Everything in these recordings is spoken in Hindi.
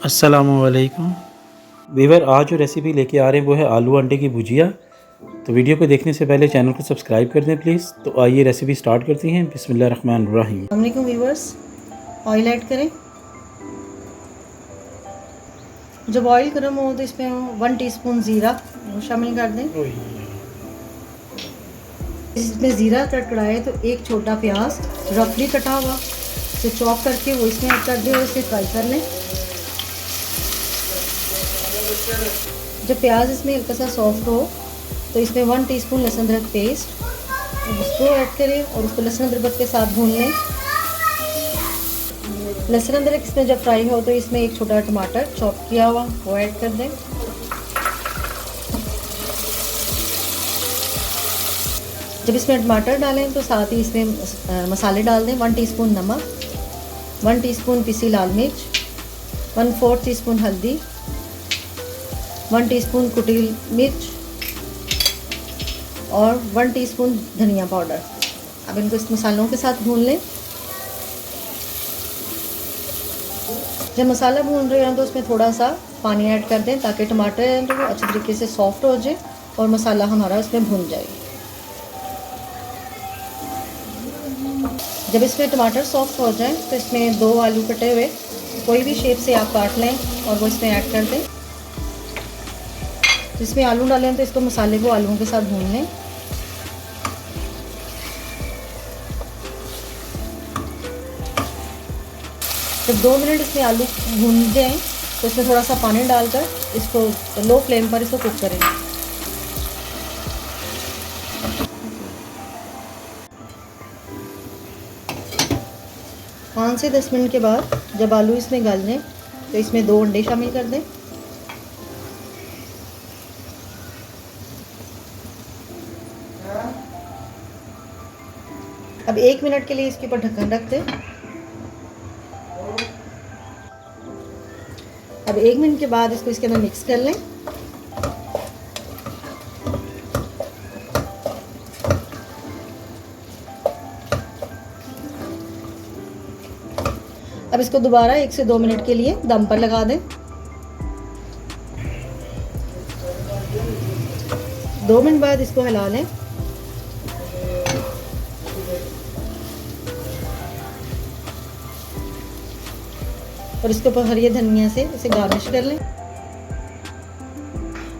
अस्सलामुअलैकुम वीवर, आज जो रेसिपी लेके आ रहे हैं वो है आलू अंडे की भुजिया। तो वीडियो को देखने से पहले चैनल को सब्सक्राइब कर दें प्लीज़। तो आइए रेसिपी स्टार्ट करती हैं। बिस्मिल्लाहिर्रहमानिर्रहीम। अस्सलामुअलैकुम वीवर्स, ऑयल ऐड करें। जब ऑयल गर्म हो तो इसमें 1 टीस्पून ज़ीरा शामिल कर दें। इसमें ज़ीरा कड़कड़ाए तो एक छोटा प्याज रफली कटा हुआ से चॉप करके वो इसमें ऐड कर दें और इसे फ्राई कर लें। जब प्याज इसमें हल्का सा सॉफ्ट हो तो इसमें 1 टीस्पून लहसुन अदरक पेस्ट उसको ऐड करें और उसको लहसुन अदरक के साथ भून लें। लहसुन अदरक इसमें जब फ्राई हो तो इसमें एक छोटा टमाटर चॉप किया हुआ वो ऐड कर दें। जब इसमें टमाटर डालें तो साथ ही इसमें मसाले डाल दें। 1 टीस्पून नमक, 1 टीस्पून पिसी लाल मिर्च, 1/4 टीस्पून हल्दी, 1 टीस्पून कुटी मिर्च और 1 टीस्पून धनिया पाउडर। अब इनको इस मसालों के साथ भून लें। जब मसाला भून रहे हैं तो उसमें थोड़ा सा पानी ऐड कर दें ताकि टमाटर तो अच्छे तरीके से सॉफ्ट हो जाए और मसाला हमारा उसमें भून जाए। जब इसमें टमाटर सॉफ्ट हो जाए तो इसमें 2 आलू कटे हुए कोई भी शेप से आप काट लें और वो इसमें ऐड कर दें। जिसमें आलू डालें तो इसको मसाले को आलूओं के साथ भून लें। जब 2 मिनट इसमें आलू भून जाएं तो इसमें थोड़ा सा पानी डालकर इसको लो फ्लेम पर इसको कुक करें। पाँच से 10 मिनट के बाद जब आलू इसमें गल जाएं तो इसमें 2 अंडे शामिल कर दें। अब 1 मिनट के लिए इसके ऊपर ढक्कन रख दें। अब 1 मिनट के बाद इसको इसके अंदर मिक्स कर लें। अब इसको दोबारा 1 से 2 मिनट के लिए दम पर लगा दें। 2 मिनट बाद इसको हिला लें। और इसके ऊपर हरी धनिया से इसे गार्निश कर लें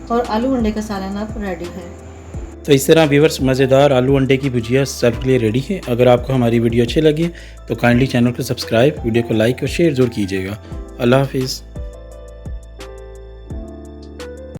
और आलू अंडे का सालन अब रेडी है। तो इस तरह व्यूअर्स मज़ेदार आलू अंडे की भुजिया सर्व के लिए रेडी है। अगर आपको हमारी वीडियो अच्छी लगी तो काइंडली चैनल को सब्सक्राइब, वीडियो को लाइक और शेयर ज़रूर कीजिएगा। अल्लाह हाफिज़।